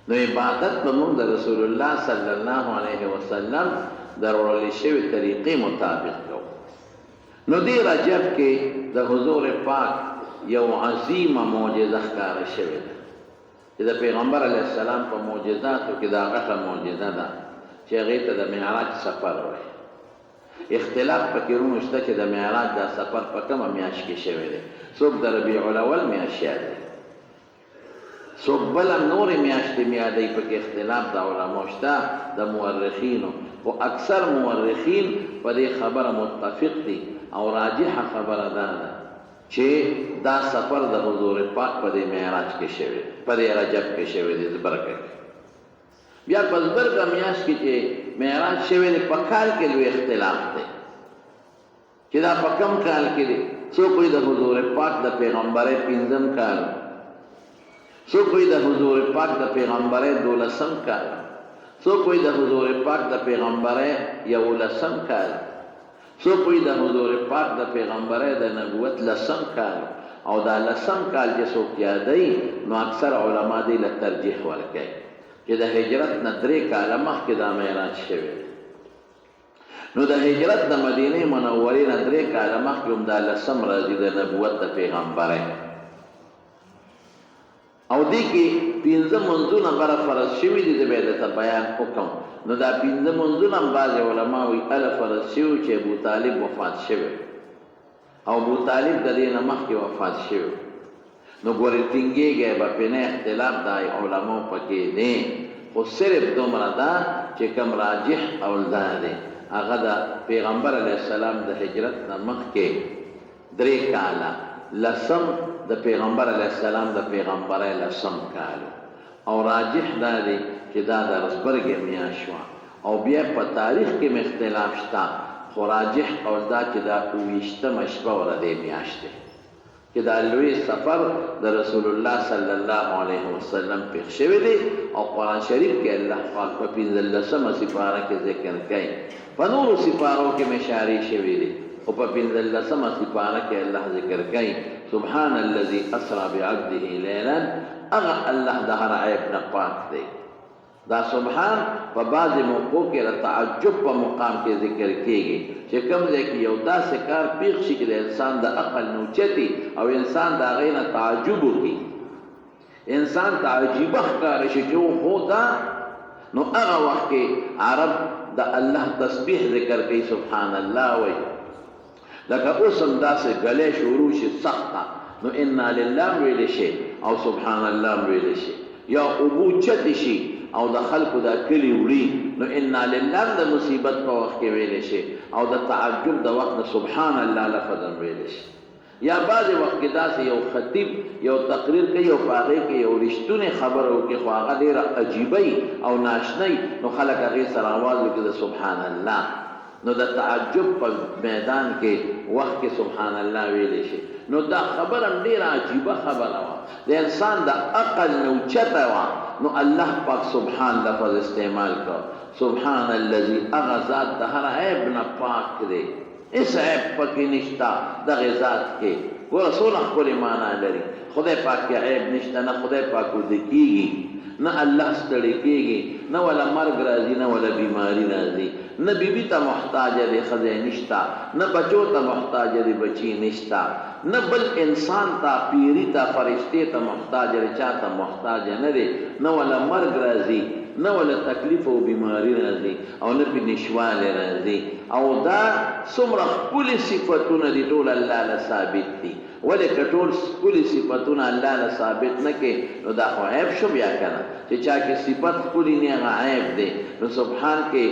نو عبادت به موږ د رسول الله صلی الله علیه وسلم دروړل شوی طریقې مطابق کوو. نو دې رجب کې د حضور پاک یو عظیمه معجزه ښکاره شوې ده چې د پیغمبر علیه السلام په معجزاتو کې دا غټه معجزه ده چې هغې ته د معراج سفر وایي. اختلاف پکې روم شته چې د معراج دا سفر په کومه میاشت کې شوی دی. څوک د ربیع الاول میاشت یادوي، څوک بله نورې میاشتې میادوي، پکې اختلاف د علماو شته د مورخینو، خو اکثر مورخین په دې خبره متفق دي او راجحه خبره دا ده چې دا سفر د حضور پاک په دې معراج کې شوی، په دې رجب کې شوی دی زبرګه کې. بیا په زبرګه میاشت کې چې معراج شوی دی په کال کې لوی اختلاف دی چې دا په کم کال کې دی. څوک وایي د حضور پاک د پیغمبرۍ 5م کال، څوک وایي د حضور پاک د پیغمبرۍ 12م کال، څوک وایي د حضور پاک د پیغمبرۍ 11م کال، څوک وایي د حضور پاک د پیغمبرۍ د نبوت 10م کال. او دا 10م کال چې څوک یادوي نو اکثر علما دې له ترجیح ورکوي چې د هجرت نه 3 کاله مخکې دا معراج شوی. نو د هجرت د مدینې منورې نه 3 کاله مخکې هم دا 10م راځي د نبوت د پیغمبرۍ. او دې کې 15 منځونه غره فرض شوي دي، د به درته بیان وکړم. نو دا 15 منځونه هم بعضې علما وایي هله فرض شوي چې ابوطالب وفات شوی او ابوطالب د دې نه مخکې وفات شوی. نو ګورې ټینګېږی به پې نه، اختلاف د علماو پکې دی، خو صرف دومره ده چې کوم راجح قول دا دی هغه د پیغمبر علیه السلام د هجرت نه مخکې 3 کاله 10م د پیغمبر علیه السلام د پیغمبرۍ 10م کال. او راجح دا دی چې دا د رزبرګې میاشت وه. او بیا په تاریخ کې م اختلاف شته، خو راجح قول دا چې دا 28مه شپه وه د دې میاشتې چې دا لوی سفر د رسول الله صلی الله علیه وسلم پېښ شوی دی. او قرآن شریف کې الله پاک په 15مه سپاره کې ذکر کوي، په نورو سپارو کې م اشارې شوي دي، خو په 15مه سپاره کې الله ذکر کوي سبحان الذي اسرى بعبده لیلا. هغه الله د هر عیب نه پاک دی. دا سبحان په بعضې موقعو کې د تعجب په مقام کې ذکر کېږي چې کوم ځای کې یو داسې کار پېښ شي چې د انسان د عقل نه اوچتي او انسان د هغې نه تعجب وکړي، انسان ته عجیبه ښکاره شي چې هو دا. نو هغه وخت کې عرب د الله تسبیح ذکر کوي، سبحان الله وایي. لکه اوس هم داسې ګلی شروع شي سخته نو انا لله ویلی شي او سبحان الله ویلی شي، یا اوبو چتې شي او د خلکو دا کلي وړي نو انا لله د مصیبت په وخت کې ویلی شي، او د تعجب د وخت نه سبحان الله لفظ هم ویلی شي. یا بعضې وخت کې داسې یو خطیب یو تقریر کوي او په هغې کې یو رښتونې خبره وکړي خو هغه ډېره عجیبه او ناشنی، نو خلک هغې سره آواز وکړي د سبحان الله. نو د تعجب په میدان کې وخت کې سبحان الله ویلی شي. نو دا خبره ډېره عجیبه خبره وه، د انسان د عقل نه اوچته وه. نو الله پاک سبحان لفظ استعمال کړ، سبحان الذي هغه ذات د هر عیب نه پاک دی، هېڅ عیب پکې نشته دغې ذات کې. ګوره څونه ښکلې معنا لري. خدای پاک کې عیب نشته، نه خدای پاک وده کېږي، نه الله ستړی کېږي، نه ولا مرګ راځي، نه ولا بیماري راځي، نه بیبي ته محتاجه دی ښځی نشته، نه بچو ته محتاجه دی بچي نشته، نه بل انسان ته پیري ته فرشتې ته محتاجه دی، چا ته محتاجه نه دی، نه ولا مرګ راځي، نه ولا تکلیف او بیماری راځي، او نه پې نشوالی راځي. او دا څومره ښکلي صفتونه دي ټول الله له ثابت دي. ولې که ټول ښکلي صفتونه الله له ثابت نه کړې نو دا خو عیب شو بیا که نه، چې چا کې صفت ښکلي نه هغه عیب دی. نو سبحان کې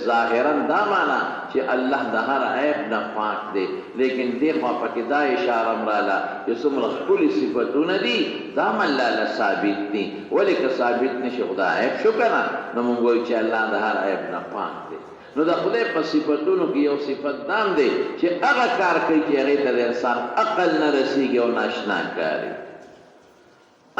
ظاهرا دا معنا چې الله د هر عیب نه پاک دی، لیکن دې خوا پکې دا اشاره هم راله چې څومره ښکلي صفتونه دي دا هم الله له ثابت دي. ولې که ثابت نه شي خو دا عیب شو که نه، نو مونږ وایو چې الله د هر عیب نه پاک دی. نو د خدای په صفتونو کې یو صفت دام دی چې هغه کار کوي چې هغې ته د انسان عقل نه رسېږي او ناشنا کاري.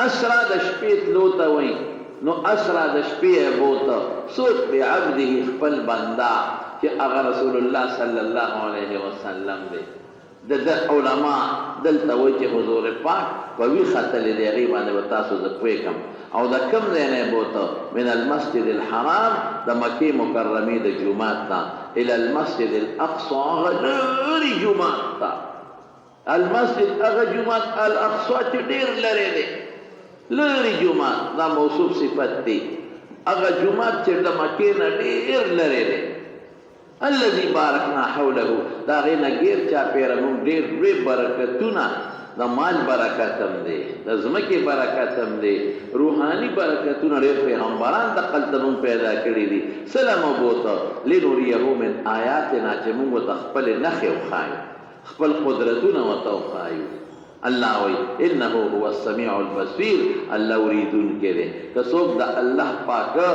اسرا د شپې تلو ته وایي، نو اسرا د شپې بوته څوک دی؟ عبده خپل بنده چې هغه رسول الله صلی الله علیه وسلم دی. د علما دلته وایي چې حضور پاک په ویښه تللی دی، هغې باندې به تاسو زه پوهېږم. او د کم ځای نه بوته من المسجد الحرام د مکې مکرمې د جومات نه الى المسجد الاقصى هغه لرې جومات ته المسجد هغه جومات الاقصى چې ډېر لرې دی لرې جومات دا موصوف صفت دی هغه جومات چې د مکې نه ډېر لرې دی الذي بارکنا حوله دا هغې نه ګیر چاپېره موږ ډېر لوی برکتونه د مال برکت هم دی د ځمکې برکت هم دی روحاني برکتونه ډېر پیغمبران دقلته موږ پیدا کړي دي سلام بوته لنریه من آیاتنا چې موږ ورته خپلې نښې وښایو خپل قدرتونه ورته وښایو الله وی انه هو السمیع البصیر الله اوریدونکی دی که څوک د الله پاکه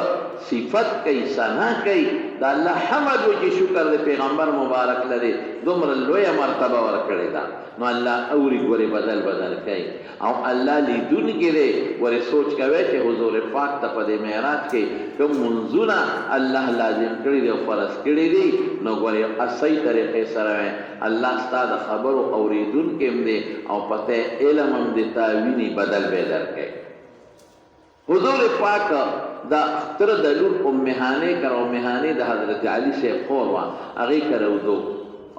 صفت کوي ثنا کوي د الله حمد وکړي شکر د پیغمبر مبارک لري دومره لویه مرتبه ورکړې ده نو الله اوري ګورې بدل بدل کوي او الله لیدونکی دی ورې سوچ کوئ چې حضور پاک ته په دې معراج کې کوم منځونه الله لازم کړي دي او فرض کړي دي نو ګورې صحیح طریقې سره الله ستا د خبرو اوریدونکی هم دی او پته علم هم د تاویني بدل به درکړي حضور پاک دا تر د لور ام هانې کر ام هانې د حضرت علي صاحب خور وه هغې کره ودو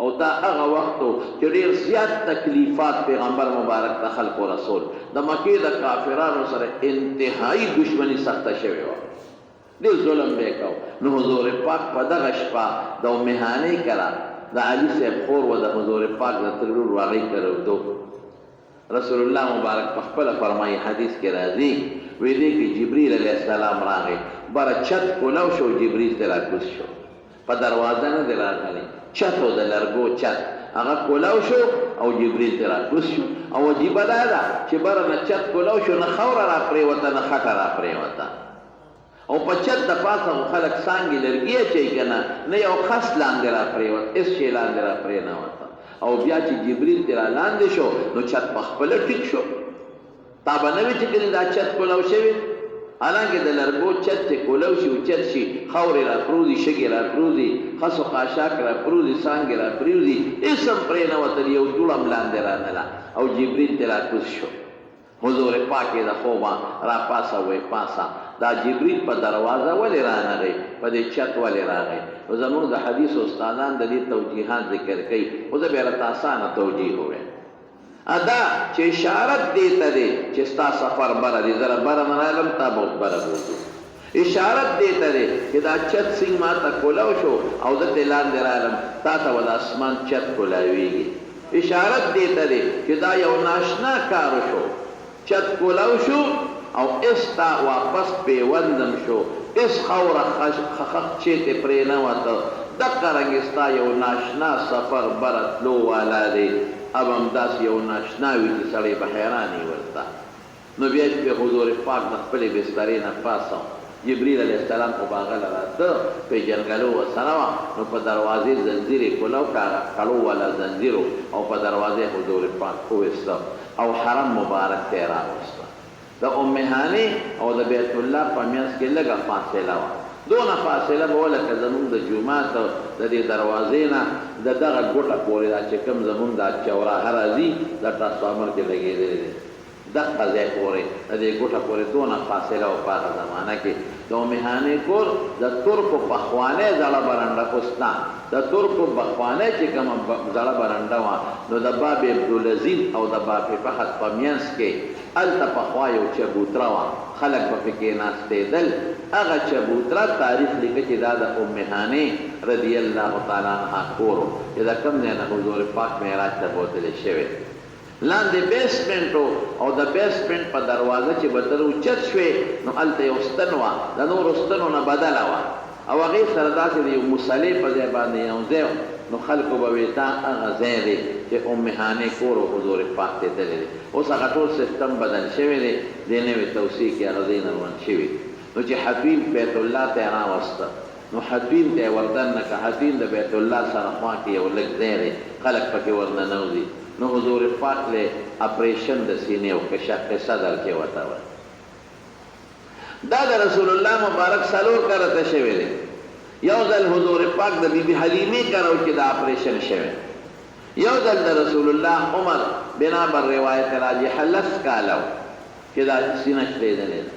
او دا هغه وخت چې ډېر زیات تکلیفات پیغمبر مبارک ته خلق و رسول د مکې د کافرانو سره انتهایی دشمني سخته شوې وه ډېر ظلم به یې کو نو حضور پاک په دغه شپه د ام هانې کره د علي صاحب خور و د حضور پاک د تر لور هغې کره ودو رسول الله مبارک په خپله فرمایي حدیث کې راځي وی دی کې جبریل علیه السلام راغی بره چت کولو شو جبریل ته راکوز شو په دروازه نه دی راغلی چت و د لرګو چت هغه کولو شو او جبریل ته راکوز شو او عجیبه دا ده چې بره نه چت کولو شو نه خوره را پرېوته نه خټه را پرېوته او په چت د پاسه خلک څانګې لرګي اچوي که نه نه یو خس لاندې را پرېوت هېڅ شی لاندې را پرېنوته او بیا چې جبریل ته را لاندې شو نو چت پخپله ټیک شو تا به نه وي چې کلي دا چت کولو شوي حالانکې د لرګو چت چې کولو شي اوچت شي خاورې را پروځي شګې را پروځي خس و خاشاک را پروځي څانګې را پرېوځي هېڅ هم پرې نه وتل یو دوړ هم لاندې رانله او جبریل ته راکوز شو حضور پاک یې د خوبه را پاسه وی پاسه دا جبریل په دروازه ولې رانغی په دې چت ولې راغی نو زموږ د حدیث استادان د دې توجیحات ذکر کوي خو زه بیا راته اسانه توجیح ووایم ادا چې اشارت دیته دی چې ستا سفر بره دی زه بره نه راغلم تا به بره بوځو اشارت دیته دی چې دا چت سنګ ما ته کولو شو او زه ترې لاندې راغلم تا ته به د اسمان چت کولاویږي اشارت دیته دی چې دا یو ناشنا کار شو چت کولو شو او استا واپس پیوندم شو اس خوره خخخ چیتې پرې نه وته دقه رنګې ستا یو ناشنا سفر بره تلو والا دی اب هم داسې یو ناشنا وي چې سړی به حیران یې ورته نو بیا چې حضور پاک د خپلې بسترې نه پاسه جبریل علیه السلام خو به هغه له راته پېژنګلو ورسره وه نو په دروازې زنځیر یې کولو که هغه کړو والا زنځیر او په دروازې حضور پاک وویسته او حرم مبارک ته یې راوسته د ام هانې او د بیت الله په منځ کې لږه فاصله وه دونه فاصله به وه لکه زمونږ د جومات د دې دروازې نه د دغه ګوټه پورې دا چې کوم زمونږ دا چوراهه راځي د ټرانسفارمر کې لګېدلی دی دغه ځای پورې د دې ګوټه پورې دونه فاصله وه په هغه زمانه کې د ام هانې کور د ترکو پخوانی زړه برنډه خو شته د ترکو پخوانی چې کومه زړه برنډه وه نو د باب عبدالعزیز او د باب فهد په منځ کې هلته پخوا یو چبوتره وه خلک به پکې ناستېدل هغه چبوتره تاریخ لیکه چې دا د ام هانې رضی الله تعالی عنها کور و چې د کوم ځای نه حضور پاک معراج ته بوتلی شوی لاندې بیسمنټ او د بیسمنټ په دروازه چې به تر اوچت شوې نو هلته یو ستن وه د نورو ستنو نه بدله وه او هغې سره داسې د یو مصلې په ځای باندې یو ځای نو خلکو به وی دا هغه ځای دی چې ام هانې کور و حضور پاک ته تللی دی اوس هغه ټول سیستم بدل شوی دی دې نوې توسیع کې هغه ځای نه روان شوي نو چې حتیم بیت الله ته یې راوسته نو حتیم ته یې وردننه که حتیم د بیت الله سره خوا کې یو لږ ځای دی خلک پکې ورننوځي نو حضور پاک له اپریشن د سینې وکړه قصه درکې ورته وه دا د رسول الله مبارک څلور کرته شوی دی یو ځل حضور پاک د بیبي حلیمې کره و چې د اپریشن شوی یو ځل د رسول الله عمر بنا بر روایت راجحه لس کاله و چې دا سینه شلېدلې ده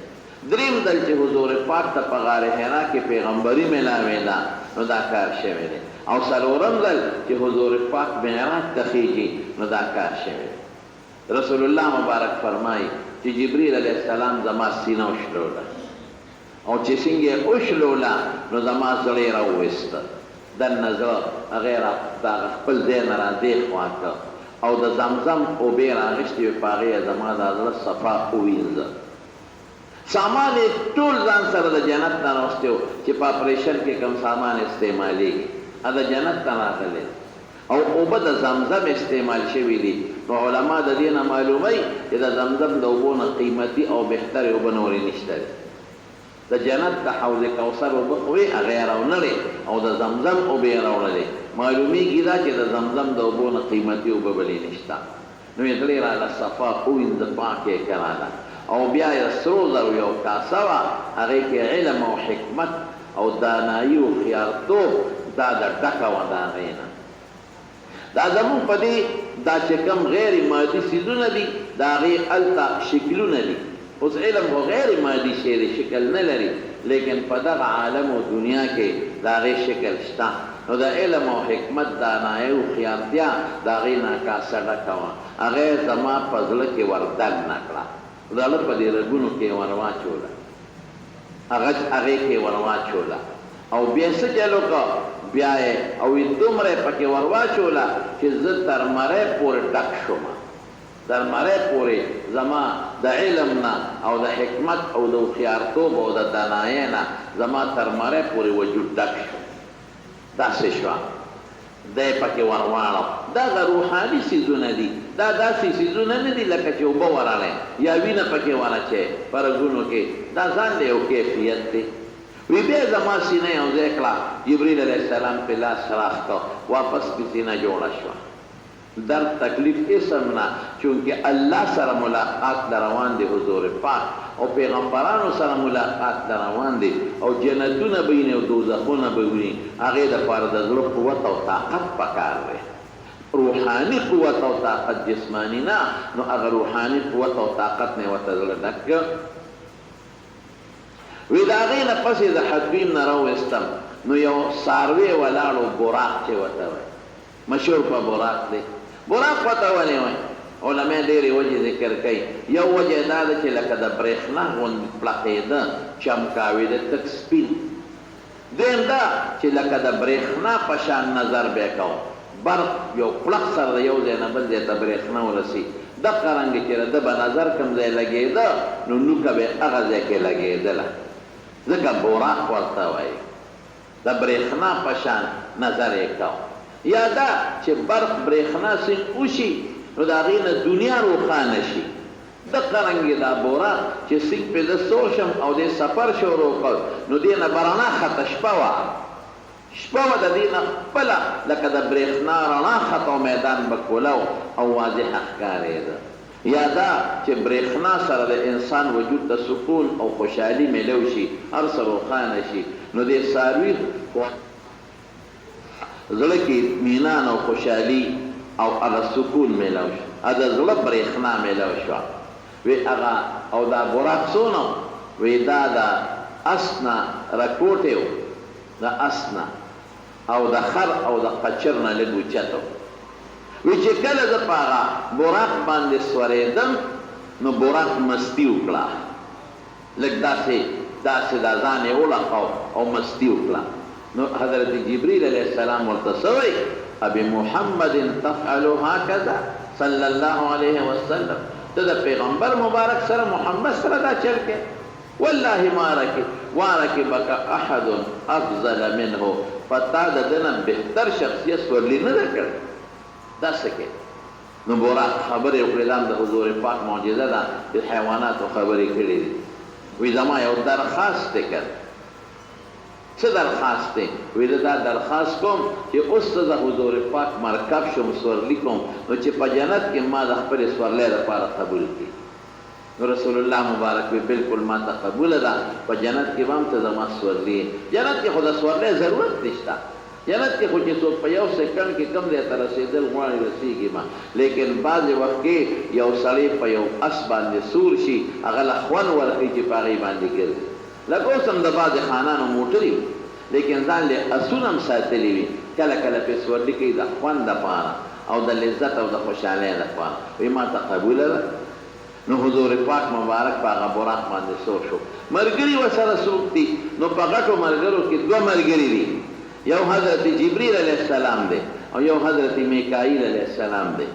دریم دل چې حضور پاک ته په غار حرا کې پیغمبري ملاوې ده نو دا کار شوی دی او څلورم دل چې حضور پاک معراج ته خېږي نو دا کار شوی دی رسول الله مبارک فرمایي چې جبرئیل علیه السلام زما سینه وشلوله او چې څنګه وشلوله نو زما زړه راوویسته دننه زه هغې د خپل ځای نه راندې خوا کړه او د زمزم اوبې راغېستې وې په هغې زما د زړه صفا ووینځه سامان یې ټول ځان سره د جنت نه راوستی و چې په اپریشن کې کوم سامان استعمالیږي هغه د جنت نه راغلی او اوبه د زمزم استعمال شوي دي نو علما د دې نه معلوموي چې د زمزم د اوبو نه قیمتي او بهترې اوبه نورې نشته دي د جنت د حوض کوثر اوبه خو یې هغې یې راونړې او د زمزم اوبه یې راوړلې معلومیږي دا چې د زمزم د اوبو نه قیمتي اوبه بلې نشته نو یې تلې راله صفا ووینځه پاک یې کراله او بیا یې سرو زرو یو کاسه وه هغې کې علم او حکمت او دانایي او خیارتوب دا د ډکه وه د هغې نه دا زمونږ په دې دا چې کوم غیر مادي څیزونه دي د هغې هلته شکلونه دي اوس علم خو غیر مادي شی دی شکل نه لري لیکن په دغه عالم او دنیا کې د هغې شکل شته نو د علم او حکمت دانایي او خیارتیا د هغې نه کاسه ډکه وه هغې زما په زړه کې وردننه کړه زړه په دې رګونو کې ورواچوله هغې کې ورواچوله او بیا څه چل وکړه بیا یې او دومره پکې ورواچوله چې زه تر مرۍ پورې ډک شوم تر مرۍ پورې زما د علم نه او د حکمت او د هوښیارتوب او د دانایۍ نه زما تر مرۍ پورې وجود ډک شو داسې شوه دی پکې ورواړو دغه روحاني څیزونه دي دا داسې څیزونه نه دي لکه چې اوبه ورړی یا وینه پکې ورچی په رګونو کې دا ځان دی یو کیفیت دی وی بیا زما سینه یو ځای کړه جبریل علیه السلام پې لاس راخ کړه واپس پې سینه جوړه شوه درد تکلیف اسم نه چونکې الله سره ملاقات له روان دی حضور پاک او پیغمبرانو سره ملاقات له روان دی او جنتونه به ویني او دوزخونه به ویني هغې دپاره د زړه قوت او طاقت پکار دی روحاني قوت او طاقت جسمانی نه نو هغه روحاني قوت او طاقت نه ورته زړه ډک وی د هغې نه پسې د حدبیم نه راویستم نو یو څاروی ولاړو براق چې ورته وایي مشهور په براق دی براق ورته ولې وایي علما ډېرې وجې ذکر کوي یو وجه دا ده چې لکه د برېښنا غوندې پړقېده چمکاوېده تک سپین دویم دا چې لکه د برېښنا په شان نظر به یې کوو برق یو پړق سره د یو ځای نه بل ځای ته برېښنا ورسي دغه رنګې چې د به نظر کوم ځای لګېده نو نوکه به یې هغه ځای کې لګېدله ځکه براق ورته وایي د برېښنا په شان نظر یې کوو یا دا چې برق برېښنا سین وشي نو د هغې نه دنیا روښانه شي دغه رنګې دا براق چې سینګ پې زه سور شم او دې سفر شروع کړ نو دې نه به رڼا خطه شپه وه شپه وه د دې نه خپله لکه د برېښنا رڼا خطه او میدان به کولو او واضحه ښکارېده یا دا چې برېښنا سره د انسان وجود ته سکون او خوشحالي میلو شي هر څه روښانه شي نو دې څاروي زړه کې اطمینان او خوشحالي او هغه سکون میلو شو د زړه برېښنا میلو شوه وی هغه او دا براق څونه وی دا د اس نه رکوټې و د اس نه او د خر او د قچر نه لږ اوچت و وی چې کله زه په هغه براق باندې سورېدم نو براق مستي وکړه لږ داسې دا ځان یې ولقو او مستي وکړه نو حضرت جبریل علیه السلام ورته څه وایي ابي محمد تفعل هكذا صلی الله علیه وسلم ته د پیغمبر مبارک سره محمد سره دا چل کې والله ما رکبک احد افضل منه پتا د ده نه بهتر شخصیت ورلی نه ده کړی دا څه کې نو براق خبرې وکړې دا د حضور پاک معجزه ده د حیواناتو خبرې کړې دي وی زما یو درخواست دی کړ څه درخواست دی وی دا درخواست کوم چې اوس ته د حضور پاک مرکب شم سورلي کوم نو چې په جنت کې ما د خپلې سورلۍ لپاره قبول کړي نو رسول الله مبارک وی بالکل ما ته قبوله ده په جنت کې به هم ته زما سورلي جنت کې خو د سورلۍ ضرورت نشته جنت کې خو چې څوک په یو سکند کې کم دی ته رسېدل غواړي رسېږي ما، لیکن بعضې وخت کې یو سړی په یو اس باندې سور شي هغه له خوند ورکوي چې په هغې باندې ګرځي. لکه اوس هم د بعضې خانانو موټرې وي لیکن ځان له اسونه هم ساتلي وي، کله کله پې سورلي کوي د خوند دپاره او د لذت او د خوشحالۍ دپاره، وایي ما ته قبوله ده. نو حضور پاک مبارک په هغه براق باندې سور شو. ملګري ورسره څوک دي؟ نو په غټو ملګرو کې دوه ملګري دي، یو حضرت جبریل علیه السلام دی او یو حضرت میکائیل علیه السلام دی.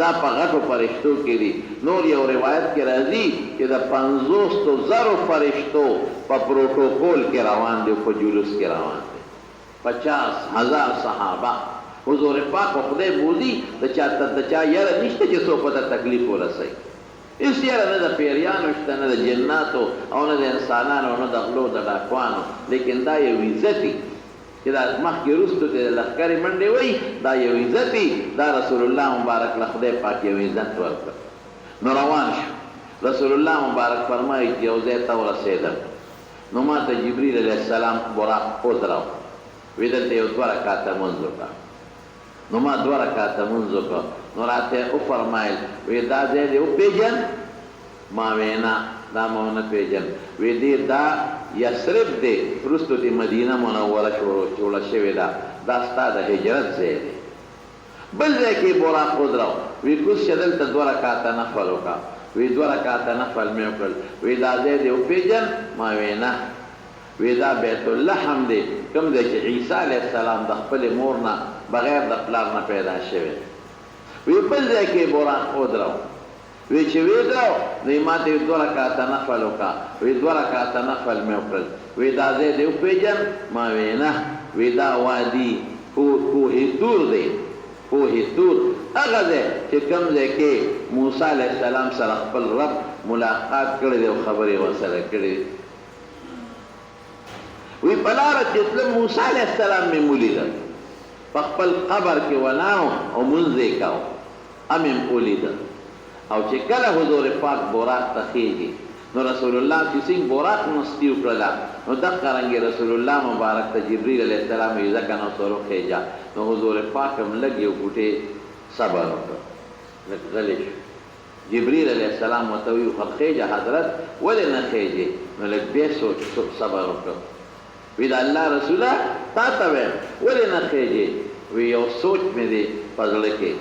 دا په غټو فرشتو کې دي. نور یو روایت کې راځي چې د 50,000 فرشتو په پروتوکول کې روان دي او په جلوس کې روان دي. 50,000 صحابه. حضور پاک خدای بوزي د چا یاره نشته چې څوک ته تکلیف ورسوي. هېڅ یاره نه د پیریانو شته، نه د جناتو او نه د انسانانو، نه د غلو د ډاکوانو، لیکن دا یو عزتي چې دا مخکې وروستو کې د لښکرې منډې وایي، دا یو عزتي، دا رسول الله مبارک له خدای پاک یو عزت ورکړ. نو روان شو. رسول الله مبارک فرمایي چې یو ځای ته ورسېدم نو ما ته جبریل علیه السلام براق ودراو، وی دلته یو 2 رکعته لمونځ وکړه. نو ما 2 رکعته لمونځ وکړه. نو راته وفرمایل وی دا ځای دې وپېژن؟ ما وی نه، دا ما ونه پېژن. وی دې دا یثرب دی، وروستو دې مدینه منوره جوړه شوې ده، دا ستا د هجرت ځای دی. بل ځای کې براق ودراو، وی کوز چې دلته 2 رکعته نفل وکړه. وی 2 رکعته نفل مې وکړل. وی دا ځای دې وپېژن؟ ما وی نه. وی دا بیت اللحم دی، کوم دی چې عیسی علیه السلام د خپلې مور نه بغیر د پلار نه پیدا شوی. وی بل ځای کې براق ودراو. وی چې ودراو نو یې ما ته 2 رکعته نفل وکړه. وی 2 رکعته نفل مې وکړل. وی دا ځای دې وپېژن؟ ما وی نه. وی دا وادي کوه طور دی، کوه طور هغه ځای چې کوم ځای کې موسی علیه السلام سره خپل رب ملاقات کړی دی او خبرې ورسره کړې. وی په لاره چې تلم موسی علیه السلام مې ولیدل، په خپل قبر کې ولاړ او لمونځ یې کاوه، هم یې ولیدل. او چې کله حضور پاک براق ته خېږي نو رسول الله چې څنګه براق مستی وکړله نو دغه رنګې رسول الله مبارک ته جبریل علیه السلام یې ځکه نو سره وخېږه. نو حضور پاک هم لږ یو ګوټې صبر وکړ، لږ غلی شو. جبریل علیه السلام ورته ویل خېږه حضرت، ولې نه خېږې؟ نو لږ بیا صبر وکړ. وی د الله رسوله تا ته ویم ولې نه خېږې؟ وی یو سوچ مې دی په زړه کې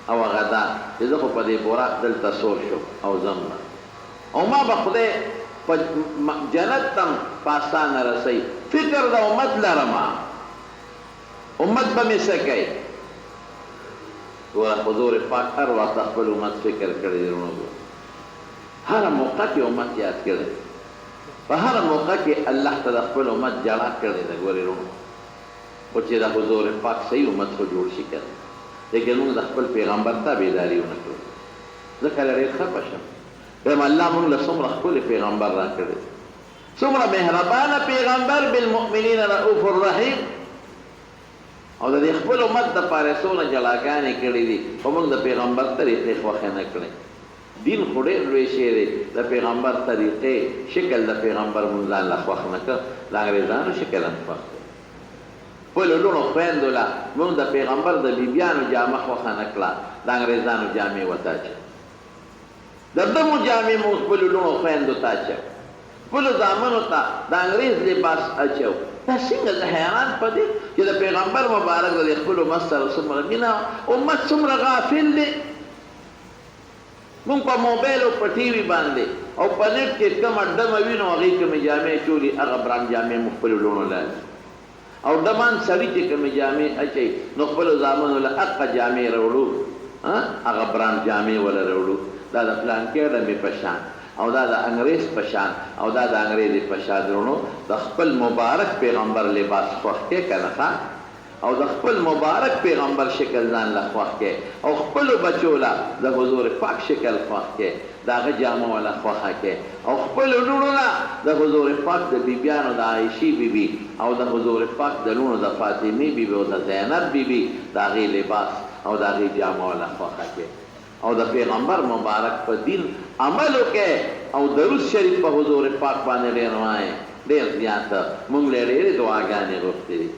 او هغه دا چې زه خو په دې براق دلته سور شم او ځم او ما به خدای په جنت تم په اسانه رسوي. فکر د امت لرم، امت به مې څه کوي؟ حضور پاک هر وخت خپل امت فکر کړی دی، هره موقع کې امت یاد کړی، په هر موقع کې الله ته د خپل امت جړا کړی ده. ګورې وروڼو، خو چې د حضور پاک صحیح امت خو جوړ شي که نه، لیکن موږ د خپل پیغمبر تابعداري ونه کړو. زه کله ډېر خفه شم، وایم الله موږ له څومره ښکلی پیغمبر را کړی، څومره مهربانه پیغمبر، بالمؤمنین رؤوف الرحیم. او د دې خپل امت دپاره څونه جلاګانې کړي دي، خو موږ د پیغمبر طریقې خوښې نه کړې. دین خو ډېر لوی شی دی، د پیغمبر طریقې شکل د پیغمبر موږ ځان له خوښ نه کړ، د انګرېزانو شکل هم خوښ دی. خپلو لوڼو خویندو له موږ د پیغمبر د بیبیانو جامه خوښه نه کړه، د انګرېزانو جامې ورته اچوو. د دمو جامې موږ خپلو لوڼو خویندو ته اچوو، خپلو زامنو ته د انګرېز لباس اچوو. دا څنګه؟ زه حیران په دې چې د پیغمبر مبارک د خپل امت سره څومره مینه، امت څومره غافل دی. مونږ په موبایل او په ټي وي باندې او په نېټ کې کومه ډمه وینو، هغې کومې جامې چولي، هغه برانډ جامې مو خپلو لوڼو له او ډمان سړي چې کومې جامې اچوي نو خپلو زامنو له هغه جامې راوړو، هغه برانډ جامې وله راوړو. دا د پلانکې ډمې په شان او دا د انګرېز په شان او دا د انګرېزي په شان. درونو د خپل مبارک پیغمبر لباس خوښ کې که نه ښه، او د خپل مبارک پیغمبر شکل ځان له خوښ کې، او خپلو بچو له د حضور پاک شکل خوښ کې، د هغه جامه وله خوښه کې، او خپلو لوڼو له د حضور پاک د بیبیانو د عایشې بیبي او د حضور پاک د لوڼو د فاطمې بیبي او د زینب بیبي د هغې لباس او د هغې جامه وله خوښه کې، او د پیغمبر مبارک په دین عمل وکړئ او درود شریف په حضور پاک باندې ډېر وایئ، ډېر زیاته. موږ له ډېرې دعاګانې غوښتې دي.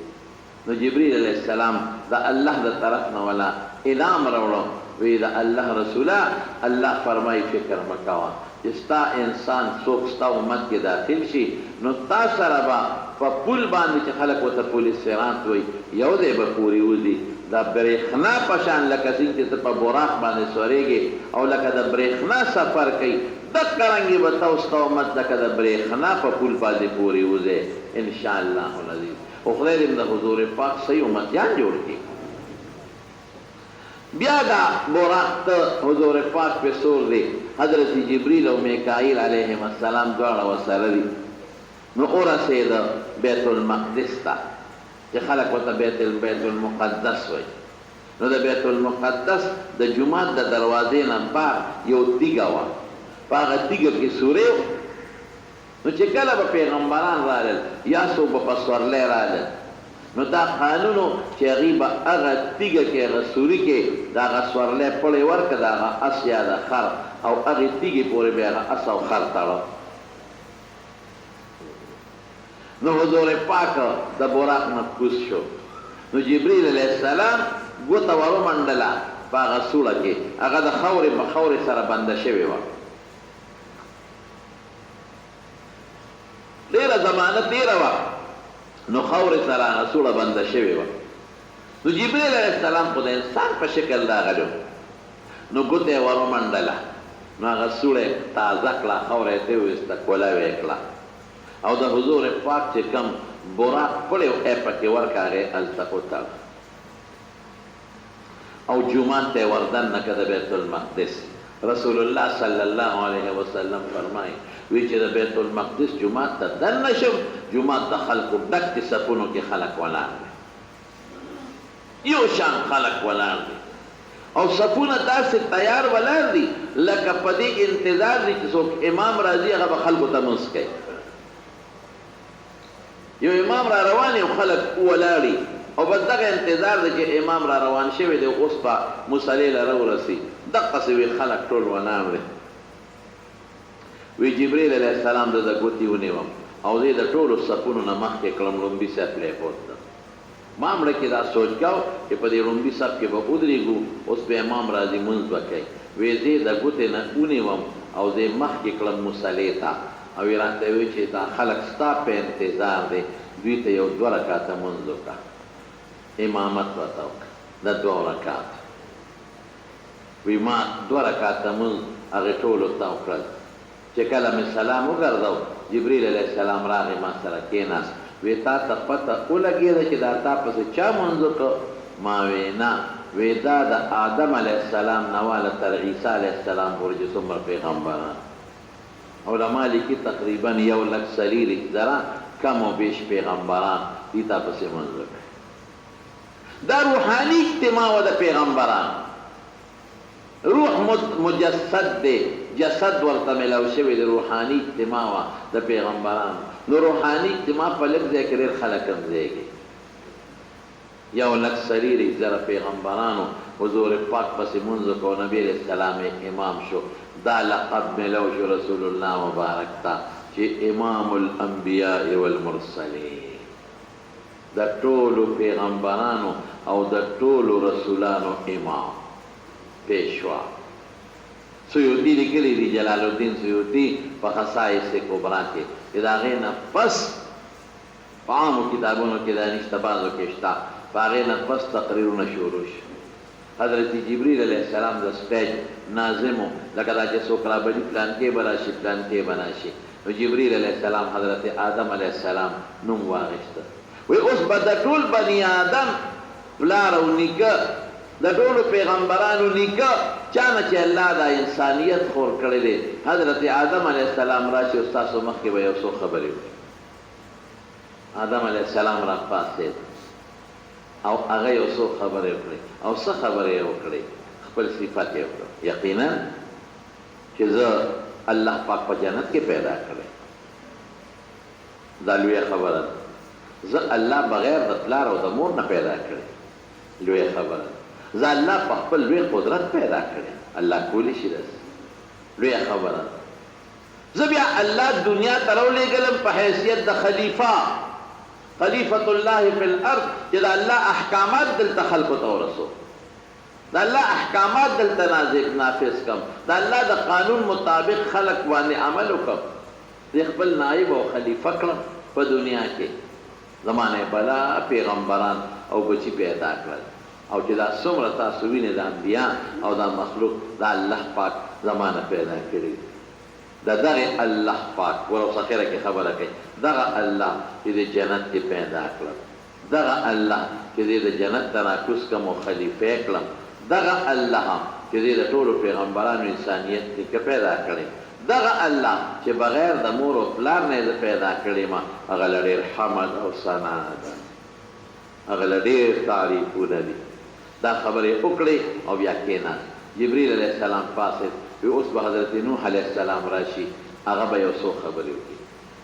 نو جبريل علیہ السلام دا الله دا طرف نه ولا انعام راوړو وی دا الله رسولا الله فرمای فکر مکوا استا انسان څوک ستا امت کې داخل شي نو تا سره با په پول باندې چې خلک وته پولیس سرانت وي یو دی به پوری وځي دا برېښنا پشان لکه څنګه چې په براق باندې سوريږي او لکه د برېښنا سفر کوي د کرانګي به تاسو ته امت لکه د برېښنا په پول باندې پوری وځي ان شاء الله العزیز او خدای دې د حضور پاک صحیح امتیان جوړ کړي بیا دا براق ته حضور پاک په سور دی حضرت جبریل او میکائیل علیهم السلام دواړه وسره دي نو اورسید بیت المقدس ته چې خلک ورته بیت المقدس وایي نو د بیت المقدس د جومات د دروازې نه بار یو تیږه وه په هغه تیږه کې سورې نو چې کله به پیغمبران رالل یا څوک به په سورلی رالل نو دا قانونو چې هغوی به هغه تیږه کې هغه سوري کې د هغه سورلی پړی ورکړه د هغه اس یا د خر او هغې تیږې پورې به هغه اس او خر تړه نو حضور پاک د براق نه کوز شو نو جبریل علیه السلام ګوته ورومنډله په هغه سوړه کې هغه د خاورې سره بنده شوې وه ډېره زمانه تېره وه نو خاورې سره هغه سوړه بنده شوې وه نو جبریل علیه السلام خو د انسان په شکل راغلو نو ګوته یې ورومنډله نو هغه سوړه یې تازه کړه خاوره یې ترې وویسته کولاوې یې کړه او د حضور پاک چې کم براق پړی و پکې ورکړه هغې هلته وتړه او جومات ته یې وردننه کړه د بیت المقدس رسول الله صلی الله علیه وسلم فرمایي وی چې د بیت المقدس جومات ته دننه شم جومات د خلکو ډک دي صفونو کې خلک ولاړ دي یو شان خلک ولاړ دي او صفونه داسې تیار ولاړ دي لکه په دې انتظار دي چې څوک امام راځي هغه به خلکو ته مونځ کوي یو امام را روان یو خلک ولاړي او بس دغه انتظار دی چې امام را روان شوی دی اوس به مصلې له راورسي دقسې وي خلک ټول ولاړ دی وی جبریل علیه السلام د ګوتې ونیوم او زه د ټولو صفونو نه مخکې کړم لومبي صف پرېښود ما مړه کې دا سوچ کاو چې په دې لومبي صف کې به ودرېږو اوس به امام راځي مونځ به کوي وی زه د ګوتې نه ونیوم او زه مخکې کړم مصلې ته او یې راته وی چې دا خلک ستا په انتظار دی دوی ته یو 2 رکعته مونځ وکړه امامت ورته وکړه د 2 رکعت وی ما 2 رکعته مونځ هغې ټولو ته وکړل چې کله مې سلام وګرځو جبریل علیه السلام راغی ما سره کېناست وی تا ته پته ولګېده چې دا تا پسې چا مونځ وکړه ما وی نه وی دا د آدم علیه السلام نه واله تر عیسی علیه السلام پورې چې څومره پیغمبران علما لیکي تقریبا 1,40,000 کم و بیش پیغمبران دي تا پسې مونځ وکړه دا روحاني اجتماع و د پیغمبران روح مجسد دی جسد ورته ملاو شوی د روحاني اجتماع وه د پیغمبرانو نو روحاني اجتماع په لږ ځای کې ډېر خلک هم ځایږي 1,40,000 پیغمبرانو حضور پاک پسې مونځ وکړو نبي علیه السلام امام شو دا لقب ملو شو رسول الله مبارک ته چې امام الانبیاء والمرسلین د ټولو پیغمبرانو او د ټولو رسولانو امام پیشوا سیوطي لیکلی دی جلال الدین سیوطي په خصائص کبرا کې چې د هغې نه پس په عامو کتابونو کې دا نشته بعضو کې شته په هغې نه پس تقریرونه شروع شو حضرت جبریل علیه السلام د سټیج ناظمو لکه دا چې څوک رابلي پلانکې به راشي پلانکې به راشي نو جبریل علیه السلام حضرت آدم علیه السلام نوم واخیسته وی اوس به د ټول بني آدم پلار او نیکه د ټولو پیغمبرانو نیکه چا نه چې الله دا انسانیت خور کړی دی حضرت آدم علیه السلام راشي او ستاسو مخکې به یو څو خبرې وکړي آدم علیه السلام راپاڅېد او هغه یو څو خبرې وکړې او څه خبرې یې وکړې خپل صفت یې وکړه یقینا چې زه الله پاک په جنت کې پیدا کړی دا لویه خبره ده زه الله بغیر د پلار او د مور نه پیدا کړی لویه خبره زه الله په خپل لوی قدرت پیدا کړی الله کولی شي داسې لویه خبره زه بیا الله دنیا ته راولېږلم په حیثیت د خلیفه خلیفۃ الله فی الارض چې د الله احکامات دلته خلقو ته ورسو، د الله احکامات دلته نافذ کم، د الله د قانون مطابق خلق باندې عمل وکم، د خپل نائب او خلیفہ کړم په دنیا کې. زمانه بلا پیغمبران او بچی پیدا کړل، او چې دا څومره تاسو وینئ د انبیا او دا مخلوق د الله پاک زمانه پیدا کړي. دغه الله پاک ورو سخیره کې خبره کوي، دغه الله چې د جنت کې پیدا کړم، دغه الله چې د جنت ته راکوز کم او خلیفه کړم، دغه الله چې د ټولو پیغمبرانو انسانیت کې پیدا کړي، دغه الله چې بغیر د مور او پلار نه پیدا کړي ما، هغه ډېر حمد او ثنا ده، هغه ډېر تعریفونه دي. دا خبرې وکړې او بیا کېناست. جبریل علیه السلام پاسې وی اوس به حضرت نوح علیه السلام راشي، هغه به یو څو خبرې وکړي.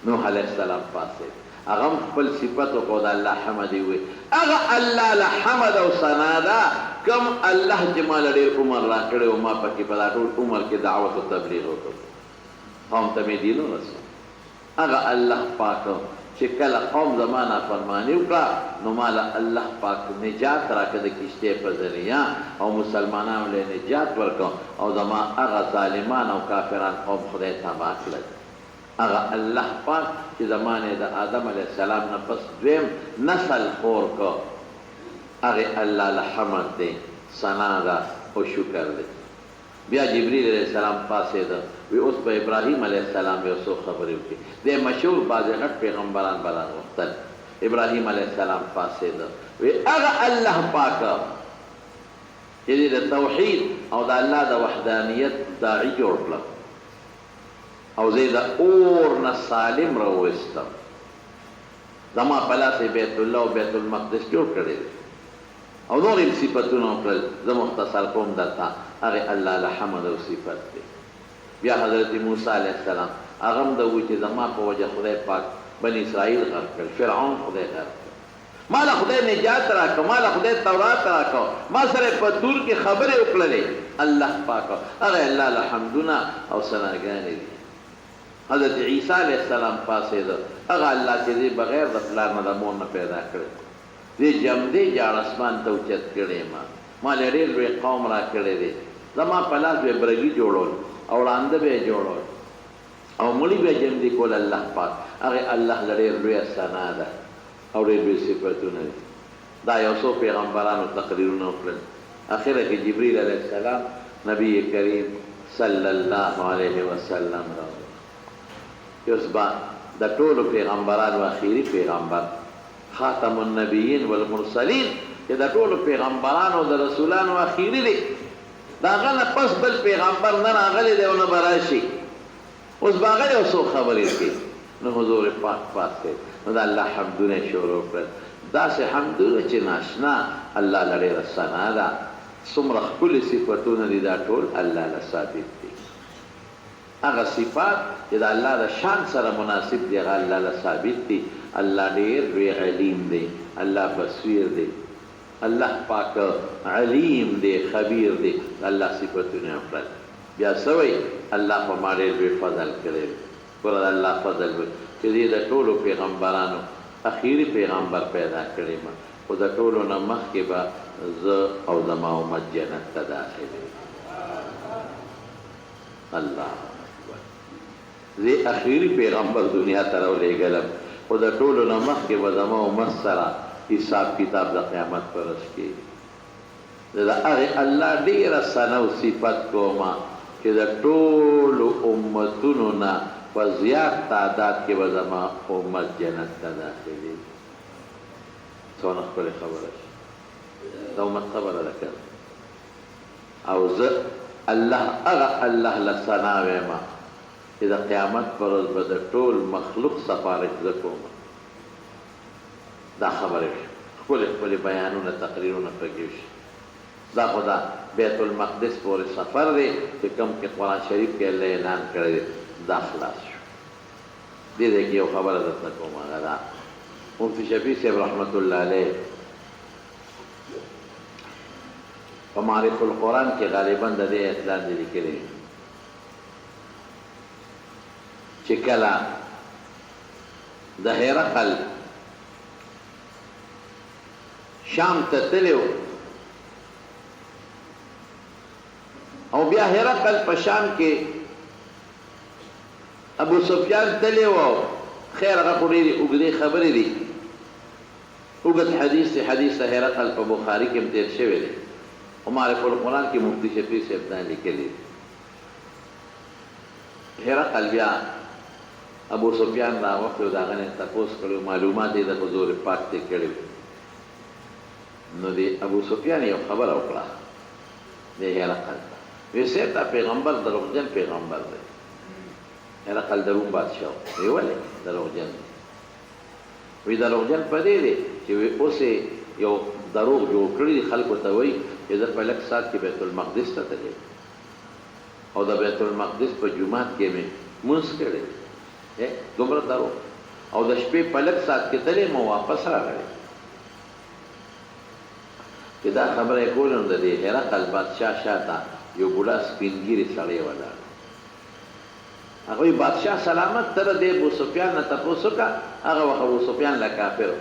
نوح علیه السلام پاسې هغه خپل صفت وکړو، د الله حمد یې وویل. هغه الله له حمد او ثنا ده کوم الله چې ما له ډېر عمر راکړی او ما پکې په دا ټول عمر کې دعوت او تبلیغ وکړ، قوم ته مې دین ورسو. هغه الله پاک چې کله قوم زما نافرماني وکړه نو ما له الله پاک نجات راکړه د کشتۍ په ذریعه، او مسلمانانو له نجات ورکړه، او زما هغه ظالمان او کافران قوم خدای تباه کړل. هغه الله پاک چې زمانه د آدم علیه السلام نه پس دویم نسل خور کو، هغه الله له حمد دی، ثنا ده او شکر دی. بیا جبریل علیہ السلام پاسېده، وی اوس په ابراهیم علیہ السلام یو څو خبرې وکړي. د مشهور بعضې غټ پیغمبران به راغوښتل. ابراهیم علیہ السلام پاسېده، وی هغه الله پاکه چې د توحید او د الله د وحدانیت داعي جوړ کړم، او زه د اور نه سالم راوویستم، زما په لاس یې بیت الله او بیت المقدس جوړ کړی دی، او نور یې صفتونه وکړل. زه مختصر کوم درته، هغې الله له حمد او صفت دی. بیا حضرت موسی علیه السلام هغه هم د ووی چې زما په وجه خدای پاک بني اسرائیل غرق کړل، فرعون خدای غرق کړ، ما له خدای نجات راکړه، ما له خدای تورات راکړه، ما سره په تور کې خبرې وکړلې. الله پاک هغه الله له حمدونه او ثناګانې دي. حضرت عیسی علیه السلام پاسېده، هغه الله چې دی بغیر د پلار نه د مور نه پیدا کړی، دې جمدې جاړ اسمان ته اوچت کړی، ما له ډېر لوی قوم را کړی دی، زما په لاس به برګي جوړول او ړانده به یې جوړول او مړي به جمدي کول. الله پاک هغه الله له ډېر لویه ثنا ده او ډېر لوی صفتونه دي. دا یو څو پیغمبرانو تقریرونه وکړل. اخره کې جبریل علیه السلام نبی کریم صلی الله علیه وسلم راغی. اوس به د ټولو پیغمبرانو اخیری پیغمبر خاتم النبیین والمرسلین چې د ټولو پیغمبرانو د رسولانو اخیری دی، د هغه نه پس بل پیغمبر نه راغلی دی او نه به راشي. اوس به هغه یو څو خبرې کوي. نو حضور پاک پاسې نو د الله حمدونه یې شروع کړل. داسې حمدونه چې ناشنا الله له ډېره ثنا ده، څومره ښکلي صفتونه دي، دا ټول الله له ثابت دي. هغه صفات چې د الله د شان سره مناسب دي هغه الله له ثابت دي. الله ډېر لوی علیم دی، الله بصیر دی، الله پاک علیم دی، خبیر دی. الله صفتونه وکړل. بیا څه وایي؟ الله په ما ډېر لوی فضل کړی. ګوره د الله فضل وایي چې دې د ټولو پیغمبرانو اخیری پیغمبر پیدا کړی ما، خو د ټولو نه مخکې به زه او زما امت جنت ته داخلېږي. الله زه اخیری پیغمبر دنیا ته راولېږلم، خو د ټولو نه مخکې به زما امت سره حساب کتاب د قیامت په ورځ کېږي. د هغې الله ډېره ثنا او صفت کومه چې د ټولو امتونو نه په زیات تعداد کې به زما امت جنت ته داخلېږي. څونه ښکلې خبره شي، د امت خبره ده که او زه الله هغه الله له ثنا وایم چې د قیامت پر ورځ به د ټول مخلوق سفارش زه کوم. دا خبرې ښکلې ښکلې بیانونه تقریرونه پکې وشي. دا خو دا بیت المقدس پورې سفر دی چې کوم کې قرآن شریف کې الله اعلان کړی دی، دا خلاص شو. دې ځای کې یو خبره درته کوم، هغه دا مفتي شفیع صاحب رحمت الله علیه په معرف القرآن کې غالبا د دې آیت لاندې لیکلي چې کله د هرقل شام ته تللی و او بیا هرقل په شام کې ابو سفیان تللی و خیر هغه خو ډېرې اوږدې خبرې دي اوږد حدیث دی حدیث د هرقل په بخاري کې هم تېر شوی دی او معرف القرآن کې مفتی شفیع صاحب دا لیکلي دي هرقل بیا ابو سفیان راوښتی و د هغه نه یې تپوس کړی و معلومات یې د حضور پاک ته کړي نو د ابو سفیان یو خبره وکړه د هرقل ته وی صاحب دا پیغمبر دروغجن پیغمبر دی هرقل د روم بادشاه وی ولې دروغجن وی دروغجن په دې دی چې وی اوس یو دروغ جوړ کړي دي خلکو ته وایي چې زه په لږ ساعت کې بیت المقدس ته تللی او د بیت المقدس په جومات کې مې لمونځ کړی دومره دروغ او د شپې په لږ ساعت کې تللی مو واپس راغلی چې دا خبره یې کوله نو د دې هرقل بادشاه شاته یو بوډا سپین ږیرې سړی ولاړ هغه وایي بادشاه سلامت ته د دې ابو سفیان نه تپوس وکړه هغه وخت ابو سفیان له کافر